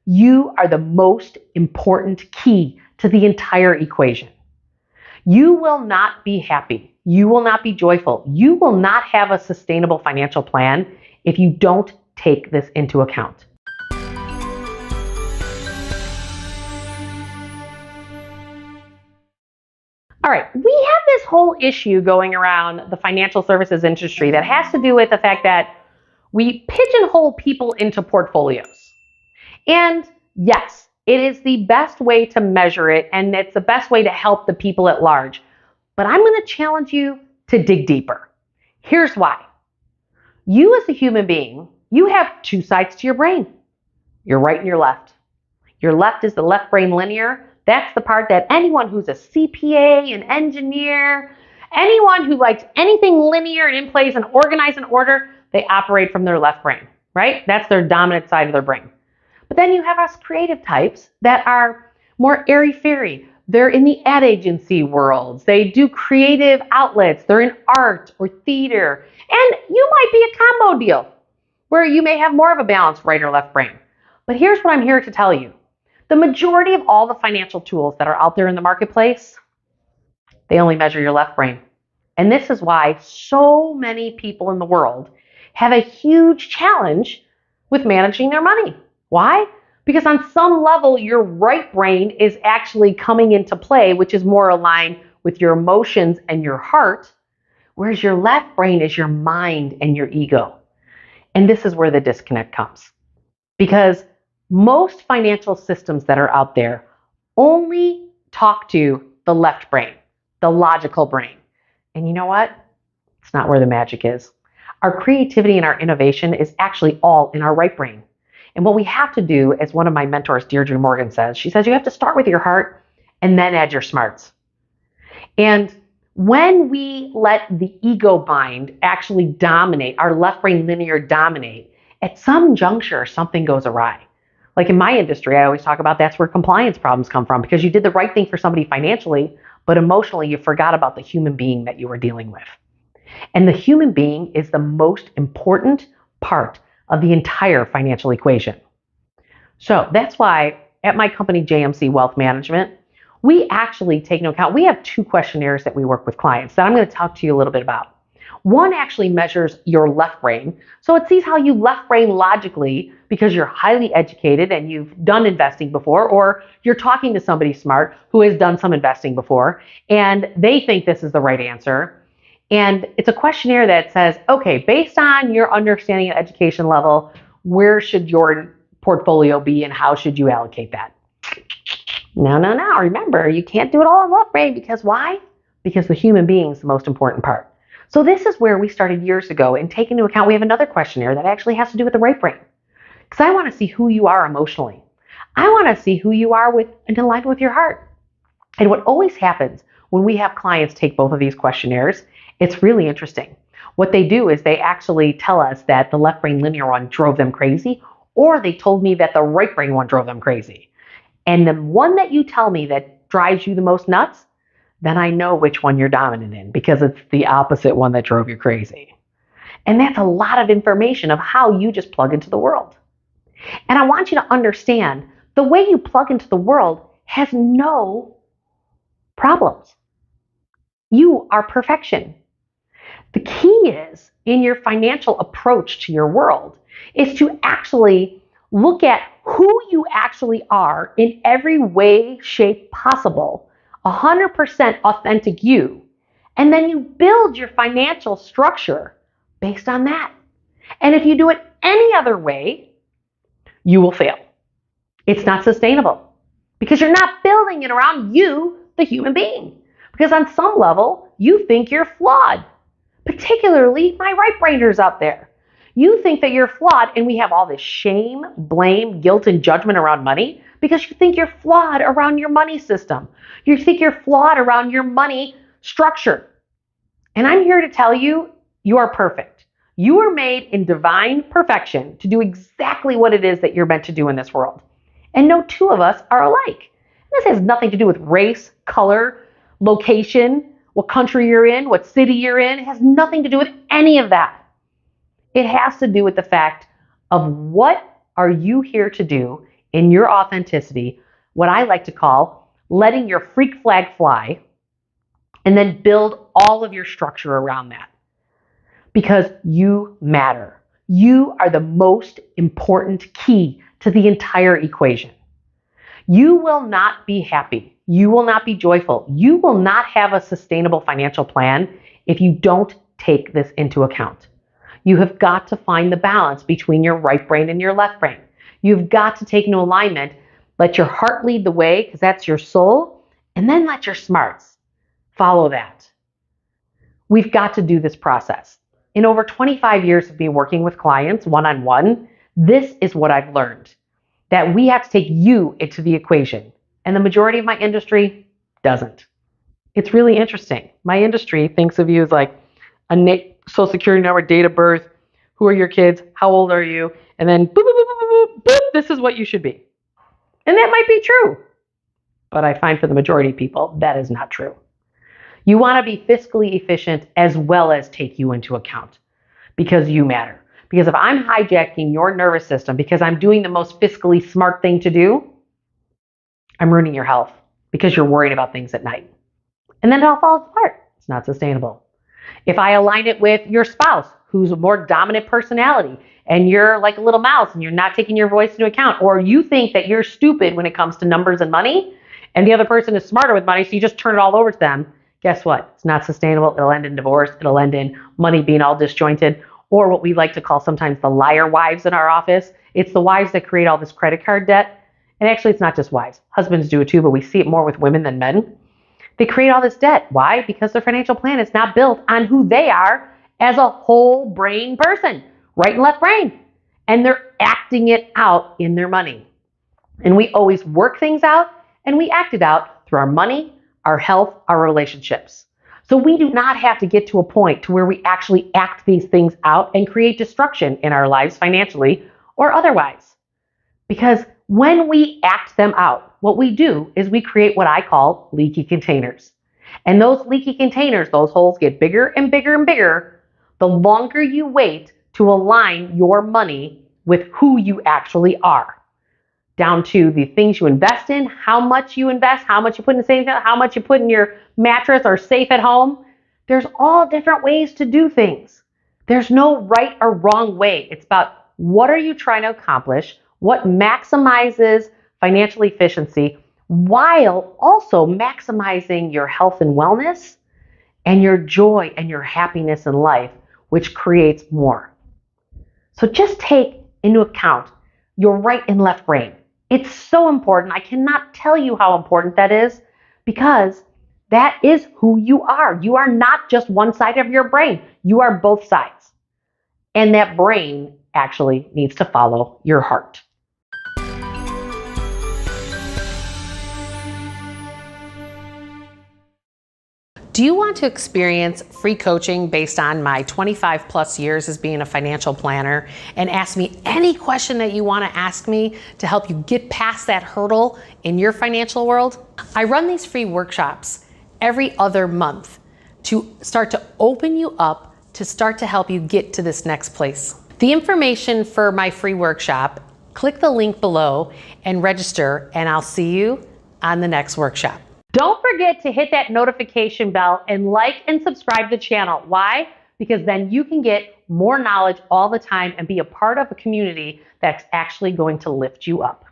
You are the most important key to the entire equation. You will not be happy. You will not be joyful. You will not have a sustainable financial plan if you don't take this into account. All right, we have this whole issue going around the financial services industry that has to do with the fact that we pigeonhole people into portfolios. And yes, it is the best way to measure it, and it's the best way to help the people at large. But I'm going to challenge you to dig deeper. Here's why. You as a human being, you have two sides to your brain, your right and your left. Your left is the left brain linear. That's the part that anyone who's a CPA, an engineer, anyone who likes anything linear and in place and organized in order, they operate from their left brain, right? That's their dominant side of their brain. But then you have us creative types that are more airy-fairy. They're in the ad agency worlds. They do creative outlets. They're in art or theater. And you might be a combo deal where you may have more of a balanced right or left brain. But here's what I'm here to tell you. The majority of all the financial tools that are out there in the marketplace, they only measure your left brain. And this is why so many people in the world have a huge challenge with managing their money. Why? Because on some level, your right brain is actually coming into play, which is more aligned with your emotions and your heart, whereas your left brain is your mind and your ego. And this is where the disconnect comes. Because most financial systems that are out there only talk to the left brain, the logical brain. And you know what? It's not where the magic is. Our creativity and our innovation is actually all in our right brain. And what we have to do, as one of my mentors, Deirdre Morgan, says, she says, you have to start with your heart and then add your smarts. And when we let the ego mind actually dominate, our left brain linear dominate, at some juncture, something goes awry. Like in my industry, I always talk about that's where compliance problems come from, because you did the right thing for somebody financially, but emotionally you forgot about the human being that you were dealing with. And the human being is the most important part of the entire financial equation. So that's why at my company, JMC Wealth Management, we actually take into account, we have two questionnaires that we work with clients that I'm going to talk to you a little bit about. One actually measures your left brain. So it sees how you left brain logically, because you're highly educated and you've done investing before, or you're talking to somebody smart who has done some investing before, and they think this is the right answer. And it's a questionnaire that says, okay, based on your understanding and education level, where should your portfolio be and how should you allocate that? No. Remember, you can't do it all in left brain, because why? Because the human being is the most important part. So this is where we started years ago, and take into account, we have another questionnaire that actually has to do with the right brain. Because I want to see who you are emotionally. I want to see who you are in alignment with your heart. And what always happens when we have clients take both of these questionnaires, it's really interesting. What they do is they actually tell us that the left brain linear one drove them crazy, or they told me that the right brain one drove them crazy. And the one that you tell me that drives you the most nuts, then I know which one you're dominant in, because it's the opposite one that drove you crazy. And that's a lot of information of how you just plug into the world. And I want you to understand, the way you plug into the world has no problems. You are perfection. The key is, in your financial approach to your world, is to actually look at who you actually are in every way, shape possible, 100% authentic you, and then you build your financial structure based on that. And if you do it any other way, you will fail. It's not sustainable, because you're not building it around you, the human being. Because on some level, you think you're flawed, particularly my right-brainers out there. You think that you're flawed, and we have all this shame, blame, guilt, and judgment around money because you think you're flawed around your money system. You think you're flawed around your money structure. And I'm here to tell you, you are perfect. You are made in divine perfection to do exactly what it is that you're meant to do in this world. And no two of us are alike. This has nothing to do with race, color, location, what country you're in, what city you're in. It has nothing to do with any of that. It has to do with the fact of what are you here to do in your authenticity, what I like to call letting your freak flag fly, and then build all of your structure around that. Because you matter. You are the most important key to the entire equation. You will not be happy. You will not be joyful. You will not have a sustainable financial plan if you don't take this into account. You have got to find the balance between your right brain and your left brain. You've got to take into alignment, let your heart lead the way, because that's your soul, and then let your smarts follow that. We've got to do this process. In over 25 years of me working with clients one-on-one, this is what I've learned, that we have to take you into the equation. And the majority of my industry doesn't. It's really interesting. My industry thinks of you as like a social security number, date of birth, who are your kids, how old are you, and then boop, boop, boop, boop, boop, boop, this is what you should be. And that might be true. But I find for the majority of people, that is not true. You want to be fiscally efficient as well as take you into account because you matter. Because if I'm hijacking your nervous system because I'm doing the most fiscally smart thing to do, I'm ruining your health because you're worried about things at night. And then it all falls apart. It's not sustainable. If I align it with your spouse, who's a more dominant personality, and you're like a little mouse and you're not taking your voice into account, or you think that you're stupid when it comes to numbers and money, and the other person is smarter with money, so you just turn it all over to them, guess what? It's not sustainable. It'll end in divorce. It'll end in money being all disjointed, or what we like to call sometimes the liar wives in our office. It's the wives that create all this credit card debt. And actually, it's not just wives. Husbands do it too, but we see it more with women than men. They create all this debt. Why? Because their financial plan is not built on who they are as a whole brain person, right and left brain. And they're acting it out in their money. And we always work things out and we act it out through our money, our health, our relationships. So we do not have to get to a point to where we actually act these things out and create destruction in our lives financially or otherwise. Because when we act them out, what we do is we create what I call leaky containers. And those leaky containers, those holes get bigger and bigger and bigger the longer you wait to align your money with who you actually are. Down to the things you invest in, how much you invest, how much you put in savings, how much you put in your mattress or safe at home. There's all different ways to do things. There's no right or wrong way. It's about what are you trying to accomplish, what maximizes financial efficiency while also maximizing your health and wellness and your joy and your happiness in life, which creates more. So just take into account your right and left brain. It's so important. I cannot tell you how important that is because that is who you are. You are not just one side of your brain. You are both sides. And that brain actually needs to follow your heart. Do you want to experience free coaching based on my 25 plus years as being a financial planner and ask me any question that you want to ask me to help you get past that hurdle in your financial world? I run these free workshops every other month to start to open you up to start to help you get to this next place. The information for my free workshop, click the link below and register, and I'll see you on the next workshop. Don't forget to hit that notification bell and like and subscribe to the channel. Why? Because then you can get more knowledge all the time and be a part of a community that's actually going to lift you up.